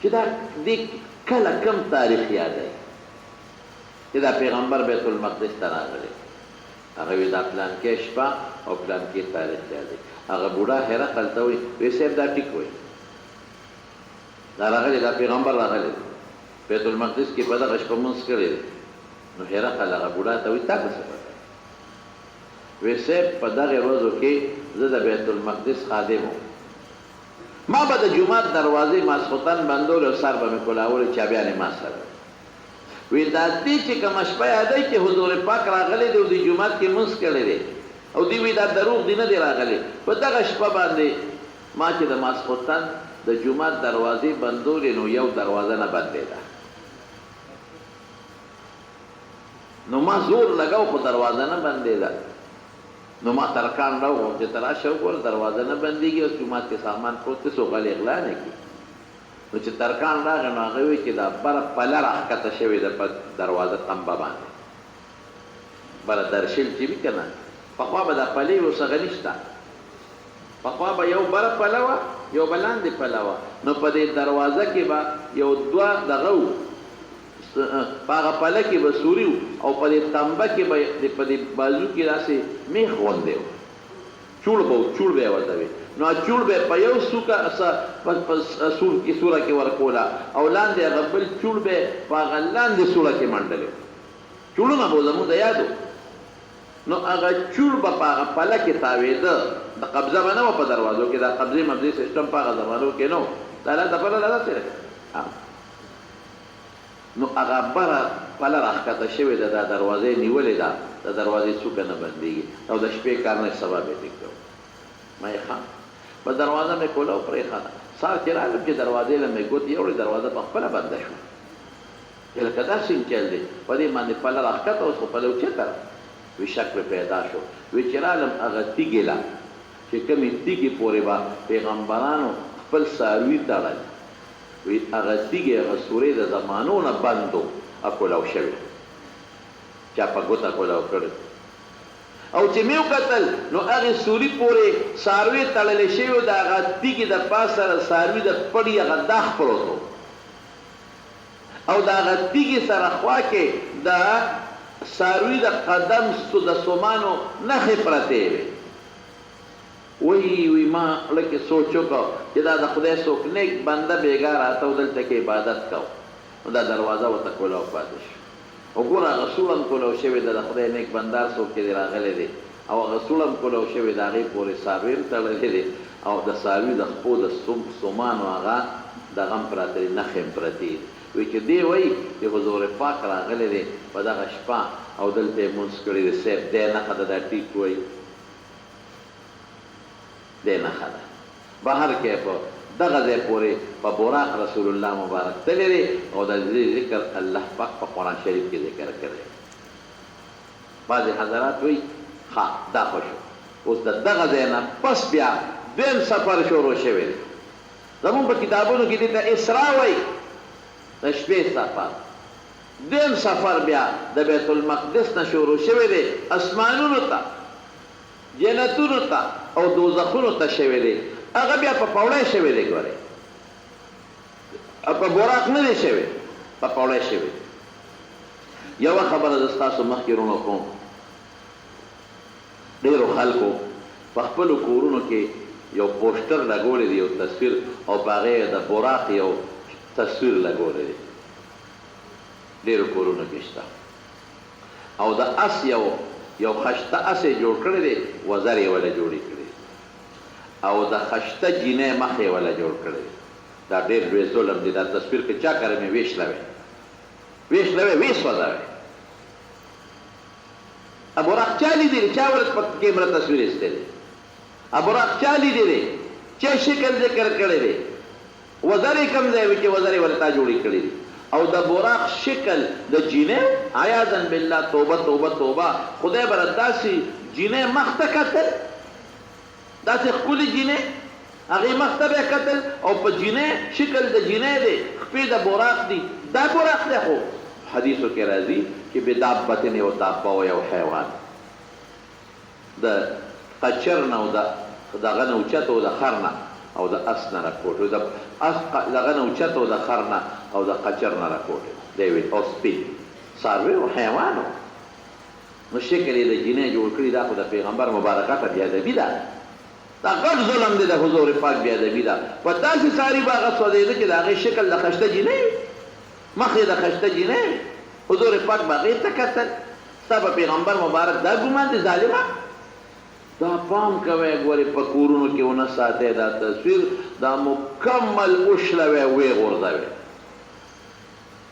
چې دا دې کله کم تاریخ یادوي چې دا پیغمبر بیت المقدس ته راغلی هغه وایي دا پلانکې شپه او پلانکې تاریخ یادوي هغه بوډا هرقل ته وایي وی صاحب دا ټیک وایي دا راغلی دا پیغمبر راغلی بیت المقدس کې په دغه شپه لمونځ کړی دی نو هرقل هغه بوډا ته وایي تا څه پته وی صاحب په دغې ورځو کې زه د بیت المقدس خادم وم ما به د جومات دروازې ماسخوتن بندولې او سر به مې کولولې چابیانې ما سره وی دا دې چې کومه شپه یادوي چې حضور پاک راغلی دی او د جومات کې لمونځ کړی دی او دوی وی دا دروغ دی نه دی راغلی په دغه شپه باندې ما چې د ماسخوتن د جومات دروازې بندولې نو یو دروازه نه بندېده نو ما زور لګاو خو دروازه نه بندېده نو ما ترکان راوړم چې ته راشه وګوره دروازه نه بندېږي اوس جومات کې سامان پروت دی څوک غلی غلا نه کړي نو چې ترکان راغی نو هغه وایي چې دا بره پله راښکته شوې ده په دروازه تمبه باندې بره درشل چې وي که نه پخوا به دا پلې اوس هغه نشته پخوا به یو بره پله وه یو به لاندې پله وه نو په دې دروازه کې به یو دوه دغه و په هغه پله کې به سوري و او په دې تمبه کې به په دې بازو کې داسې میخ غوندې و چوړ به و چوړ به یې ورته وي نو چوړ به په یو سوکه سوره کې ورکوله او لاندې هغه بل چوړ به په هغه لاندې سوره کې منډلې چوړونه به زموږ د یادو نو هغه چوړ به په هغه پله کې تاوېده د قبضه به نه وه په دروازو کې دا قبضې مبضې سیسټم په هغه زمانو کې نه و دا لاته پله دا داسې نو هغه بره پله راښکته شوې ده دا دروازه یې نیولې ده د دروازې څوکه نه بندېږي او د شپې کار نه سبا به یې کړو ما یې ښه په دروازه مې کوله او پرېښاده سهار چې رالم چې دروازې له مې ګوتې یوړې دروازه په خپله بنده شوه چې لکه داسې چل دی په دې باندې پله راښکته اوس خو پله اوچته وي شک مې پیدا شو وی چې رالم هغه تیږې له چې کومې تیږې پورې به پیغمبرانو خپل څاروي تړل وی هغه تیږې هغه سورې د زمانو نه بندو کولو شوې چا په ګوته کولو کړی او چې مې وکتل نو هغې سوري پورې څاروي تړلې شوي د هغه تیږې د پاسه د څاروي د پړي هغه داغ پروت و او د هغه تیږې سره خوا کې د څاروي د قدم د سومانو نښې پرتې وې وی ما لکه سوچ وکړو چې دا د خدای څوک نیک بنده بیګا راته و دلته کې عبادت کوو نو دا دروازه ورته کولاو پاتې شو وګوره هغه سوړ هم کولاو شوې ده د خدای نیک بندار څوک چې دی راغلی دی او هغه سوړ هم کولاو شوې د هغې پورې څاروي هم تړلی دی او د څاروي د خپو د سومانو هغه دغه هم پراته دي نښې هم پرتې دي وی چې دی وایي چې حضور پاک راغلی دی په دغه شپه او دلته یې لمونځ کړی دی صاحب دی نښه ده دا ټیک وایي دی نښه ده بهر کې په دغه ځای پورې په براق رسول الله مبارک تللی دی او د دې ذکر الله پاک په قرآن شریف کې ذکر کړی بعضې حضرات وایي ښه دا خو شو اوس د دغه ځای نه پس بیا دویم سفر شروع شوی دی زمونږ په کتابونو کې دې ته اسرا وایي د شپې سفر دویم سفر بیا د بیت المقدس نه شروع شوی دی اسمانونو ته جنتونو ته او دوزخونو ته شوی دی هغه بیا په پوړی شوی دی ګورئ په براق نه دی شوی، په پوړی شوی. یوه خبره زه ستاسو مخکې رونه کوم، ډېرو خلکو په خپلو کورونو کې یو پوسټر لګولی دی، یو تصویر، او په هغې د براق یو تصویر لګولی دی، ډېرو کورونو کې شته. او د اس یو خشته اس یې جوړ کړی دی، وزر یې وله جوړې کړي، او د خشته جینۍ مخ یې وله جوړ کړی دی. دا ډېر لوی ظلم دی. دا تصویر که چا کړی مې ویشلوی ویسوځوی. براق چا لیدلی؟ چا ورته په کیمره تصویر ایستلی؟ براق چا لیدلی؟ چا شکل ذکر کړی دی؟ وزر یې کوم ځای وي چې وزر یې ورته تا جوړې کړي دي؟ او د براق شکل د جینۍ، عیاذا بالله، توبه توبه توبه، خدای به داسې جینۍ مخ ته کتل، داسې ښکلې جینۍ هغې مخ ته به یې کتل، او په جینۍ شکل د جینۍ دی، خپې د براق دي. دا براق دی. خو حدیثو کې راځي چې بدابتن یو دابه او یو حیوان، د قچر نه او دغه نه اوچت او د خر نه او د اس نه راکوټ، دغه نه اوچت او د خر نه او د قچر نه راکوټ دی، او سپین څاروی او حیوان و. نو شکل یې د جینۍ جوړ کړي. دا خو د پیغمبر مبارکه ته بېادبي ده. دا غټ ظلم دی د حضور پاک، بېادبي ده. په داسې ساري به هغه سوځېده چې د هغې شکل د خشته جینۍ، مخ یې د خشته جینۍ، حضور پاک به هغې ته کتل. ستا په پیغمبر مبارک دا ګمان دی ظالمه؟ دا پام کوئ، ګورې په کورونو کې ونه ساتئ دا تصویر، دا مکمل وشلوئ، ویې غورځوئ.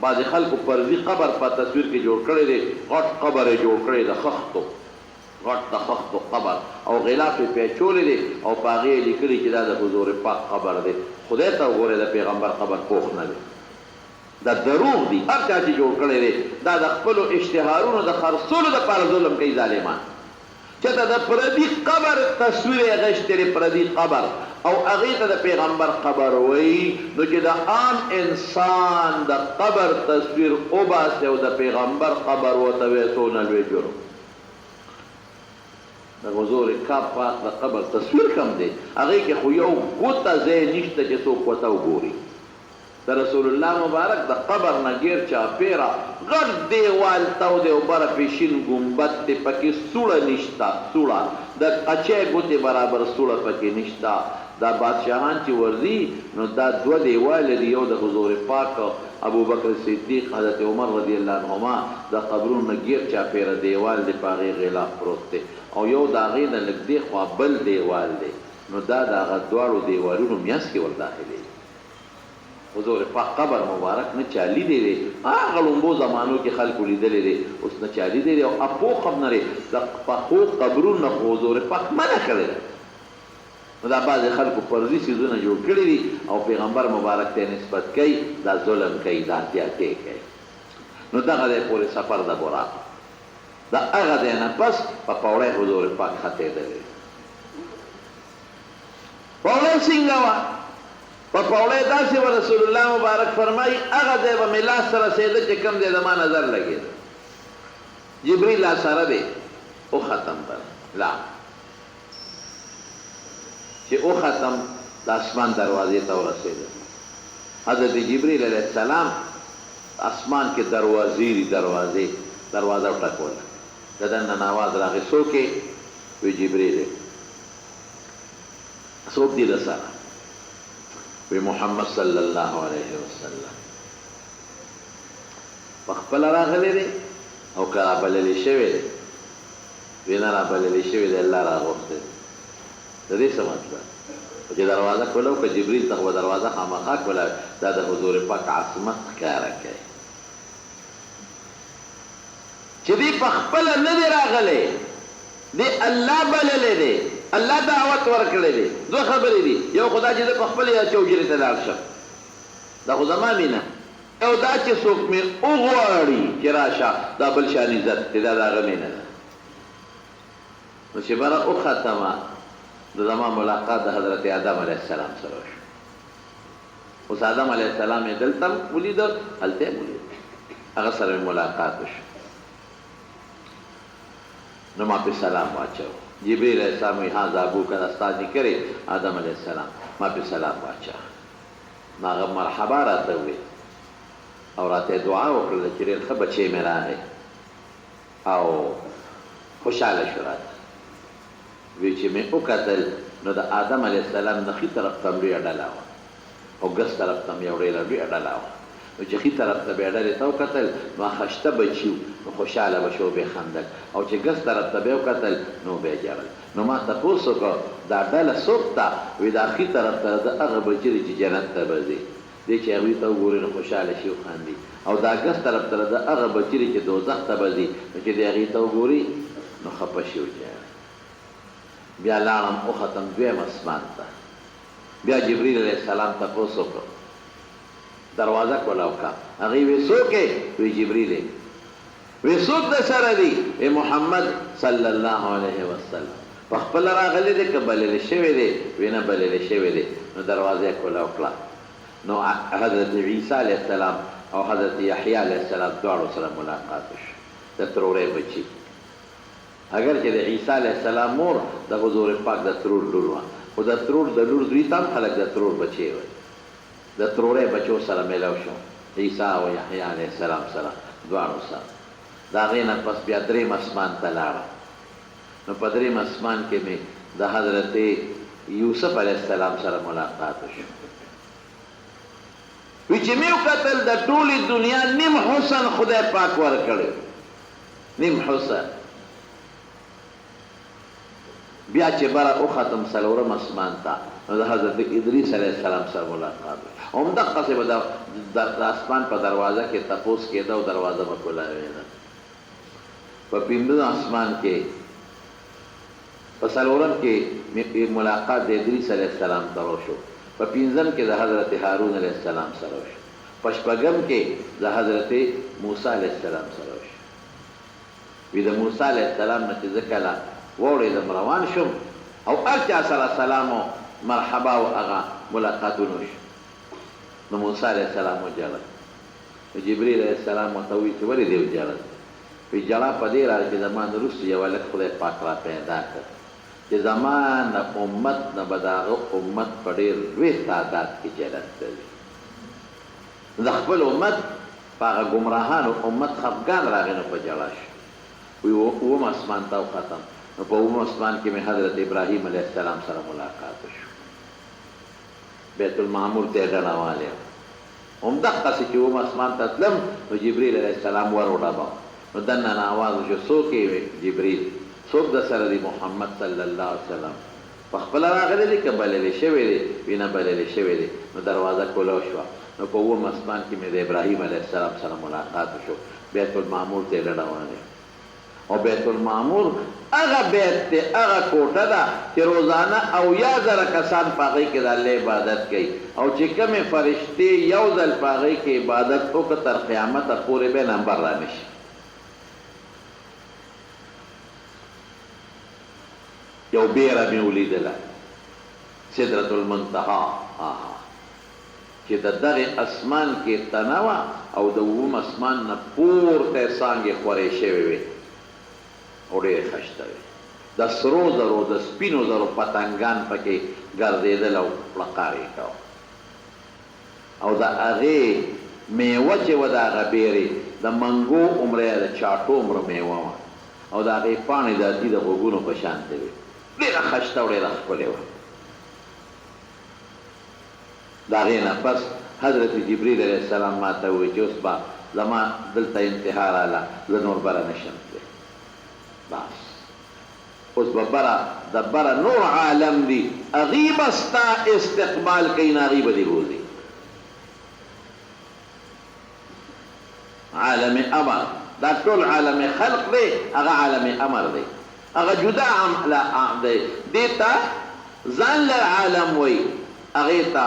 بعضې خلکو پردي قبر په تصویر کې جوړ کړی دی، غټ قبر یې جوړ کړی د خښتو، غټ د خښتو قبر، او غلاف یې پیچولی دی، او په هغې یې لیکلي چې دا د حضور پاک قبر دی. خدای ته وګورئ د پیغمبر قبر پوخ نه دی. دا دروغ دی. هر چا چې جوړ کړی دی دا د خپلو اشتهارونو د خرڅولو دپاره ظلم کوي ظالمان. چېرته د پردي قبر تصویر یې اخیستی دی، پردي قبر، او هغې ته د پیغمبر قبر وایي، نو چې د عام انسان د قبر تصویر وباسي او د پیغمبر قبر ورته وایي، څونه لوی جرم. د حضور پاک د قبر تصویر کم دی، هغې کې خو یو ګوته ځای نشته چې څوک ورته وګوري. د رسول الله مبارک د قبر نه ګیر چاپېره غټ دیوال تاو دی، او بره پیشین ګمبد دی، پکې سوړه نشته، سوړه د قچۍ ګوتې برابر سوړه پکې نشته. دا بادشاهان چې ورځي نو دا دوه دیواله دي، یو د حضور پاک، ابوبکر صدیق، حضرت عمر رضی الله عنهما، د قبرونو نه ګیر چاپېره دیوال دی، په هغې غلاف پروت دی، او یو د هغې نه لږ دې خوا بل دیوال دی. نو دا د هغه دواړو دیوالونو میانځ کې ور حضور پاک قبر مبارک نه چا لیدلی دی. هغه لومبو زمانو کې خلکو لیدلی دی، اوس نه چا لیدلی دی. او پوخ هم نه دی، د پخو قبرونو خو حضور پاک منع کړی دی. نو دا بعضې خلکو فرضي څیزونه جوړ کړي دي او پیغمبر مبارک ته نسبت کوي، دا ظلم کوي، دا زیاتې کوي. نو دغه دی پورې سفر د براق. د هغه دی نه پس په پوړی حضور پاک ختېدلی. پوړی څنګه وه؟ په پوړی داسې و رسول الله مبارک فرمایي، هغه ځای به مې لاس ته رسېده چې کوم ځای د ما نظر لګېده. جبریل لا سره دی، وختم به لا چې وختم د اسمان دروازې ته ورسېده. حضرت جبریل علیه السلام اسمان کې دروازې دي، دروازه وټکوله. د دننه آواز راغی، څوک یې؟ وی جبریل. څوک دي د سره؟ وی محمد صلی الله علیه وسلم. په خپله راغلی دی او که رابللی شوی دی؟ وی نه رابللی شوی دی، الله راغوښتی دی. د دې څه مطلب؟ چې دروازه کوله او که جبریل ته خو دروازه خامخا کوله، دا د حضور پاک عظمت ښکاره کوي چې دی په خپله نه دی راغلی، دی الله بللی دی، الله دعوت ورکړی دی. دوه خبرې دي، یو خو دا چې زه په خپله یا چوجرې ته لاړ شم، دا خو زما مینه، او دا چې څوک مې وغواړي چې راشه، دا بل شان عزت دی، دا د هغه مینه ده. نو چې بره وختمه، د زما ملاقات د حضرت آدم علیه السلام سره وشو. اوس آدم علیه السلام یې دلته هم ولیده، هلته یې ولید، هغه سره مې ملاقات وشو. نو ما پې سلام واچو. جبریل علیه السلام وی هذا ابوک، دا ستا نیکه دی آدم علیه السلام. ما پې سلام واچو. نو هغه مرحبا راته وویل او راته دعا وکړله چې ډېر ښه بچی مې راغی او خوشحاله شو راته وی چې مې وکتل نو د آدم علیه السلام د ښي طرف ته لویه ډله وه او ګس طرف ته یو ډېره لویه ډله وه نو چې ښي طرف ته بیا ډلې ته وکتل نو خشته بچي وو نو خوشحاله به شو بیا خندل او چې ګس طرف ته بیا وکتل نو بیا ژړل نو ما تپوس وکړ دا ډله څوک ته وایي دا ښي طرف ته د هغه بچي دی چې جنت ته به ځي دی چې هغوی ته وګوري نو خوشحاله شي وخاندي او دا ګس طرف ته د هغه بچي دی چې دوزخ ته به ځي نو چې دی هغوی ته وګوري نو خفه شي وژړل بیا لاړم وختم دویم اسمان ته بیا جبریل علیه السلام تپوس وکړ دروازه کوله وکړه هغې وی څوک یې وی جبریل یې وی څوک د سره دی ای محمد صلی الله علیه وسلم په خپله راغلی دی که بللی شوی دی وی نه بللی شوی دی نو دروازه یې کوله وکړه نو حضرت عیسی علیه السلام او حضرت یحیی علیه السلام دواړو سره ملاقات وشو د ترورې بچي اگر چې د عیسی علیه السلام مور د حضور پاک د ترور لور وه خو د ترور د لور دوی ته هم خلک د ترور بچی وایي د ترورې بچو سره میلاو شو عیسی او یحیی علیه السلام سره دواړو سره د هغې نه پس بیا دریم اسمان ته لاړم نو په دریم اسمان کې مې د حضرت یوسف علیه السلام سره ملاقات وشو وی چې مې وکتل د ټولې دنیا نیم حسن خدای پاک ورکړی نیم حسن بیا چې بره وختم څلورم اسمان ته نو د حضرت ادریس علیه السلام سره ملاقات همدقسې به د اسمان په دروازه کې تپوس کېده او دروازه به کولاوېده په پنځم اسمان کې په څلورم کې ملاقات د ادریس علیه السلام سره وشو په پنځم کې د حضرت هارون علیه السلام سره وشو په شپږم کې د حضرت موسی علیه السلام سره وشو وی د موسی علیه السلام نه چې زه کله وړېدم روان شم او هر چا سره سلام و مرحبا و هغه ملاقاتونه وشو نو موسی علیه السلام وژړل نو جبریل علیه السلام ورته وویل چې ولې دې وژړل وی ژړا په دې راځي چې زما نه وروسته یو هلک خدای پاک را پیدا کړ چې زما نه امت نه به د هغه امت په ډېر لوی تعداد کې جنت ته ځي د خپل امت په هغه ګمراهانو امت خفګان راغی نو په ژړا شو وی اووم اسمان ته وختم نو په اووم اسمان کې مې حضرت ابراهیم علیه السلام سره ملاقات وشو بیت المعمور ته یې ډډوالی همدقسې چې اووم اسمان ته تلم نو جبریل علیه السلام ور وډباو نو دننه نه آواز وشو څوک یې جبریل څوک د سره دی محمد صلی الله علیه وسلم په خپله راغلی دی که بللی شوی دی وی نه بللی شوی دی نو دروازه کولاو شوه نو په اووم اسمان کې مې د ابراهیم علیه السلام سره ملاقات وشو بیت المعمور ته یې ډډوالی او بیت المعمور هغه بیت دی هغه کوټه ده چې روزانه 80,000 کسان په هغې کې د الله عبادت کوي او چې کومې فرشتې یو ځل په هغې کې عبادت وکړه تر قیامته پورې به نمبر را نشي یو بیره مې ولیدله سدرة المنتهی چې د دغې اسمان کې تنه وه او د اووم اسمان نه پورته څانګې خورې شوې وې او ډېرې ښایسته وې د سرو زرو د سپینو زرو پتنګان پکې ګرځېدل او پړقار یې کوه او د هغې میوه چې وه د هغه بیرې د منګو عمره د چاټو عمره میوه وه او د هغې پاڼې د اتي د غوږونو په شانتې وې ډېره ښایسته او ډېره ښکلې وه د هغې نه پس حضرت جبریل علیه السلام ما ته وویل چې اوس به زما دلته انتها راله زه نور بره نشم تللی بس اوس به بره د بره نور عالم دی هغې به ستا استقبال کوي نه هغې به دې بوځي عالم امر دا ټول عالم خلق دی هغه عالم امر دی هغه جدا دی دې ته ځان له عالم وایي هغې ته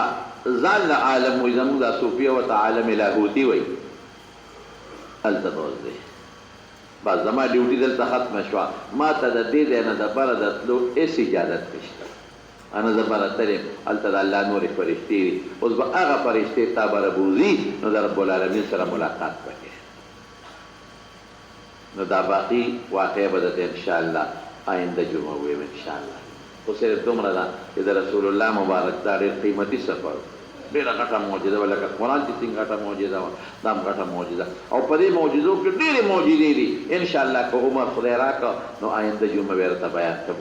ځان له عالم وایي زموږ دا صوفیه ورته عالم لاهوتي وایي هلته به اوس دی بس زما ډیوټي دلته ختمه شوه ما ته د دې ځای نه د بره د تلو هېڅ اجازت نشته انا زه بره تلم هلته د الله نورې فرشتې دي اوس به هغه فرشتې تا بره بوځي نو د رب العالمین سره ملاقات وکړې نو دا باقي واقعه به درته انشاءالله آینده جمعه ویم انشاءالله خو صرف دومره ده چې د رسول الله مبارک دا ډېر قیمتي سفر ډېره غټه معجزه وه لکه قرآن چې څنګه غټه معجزه وه دا هم غټه معجزه او په دې معجزو کې ډېرې معجزې دي انشاءالله که عمر خدای راکړه نو آینده جمعه به یې راته بیان کړم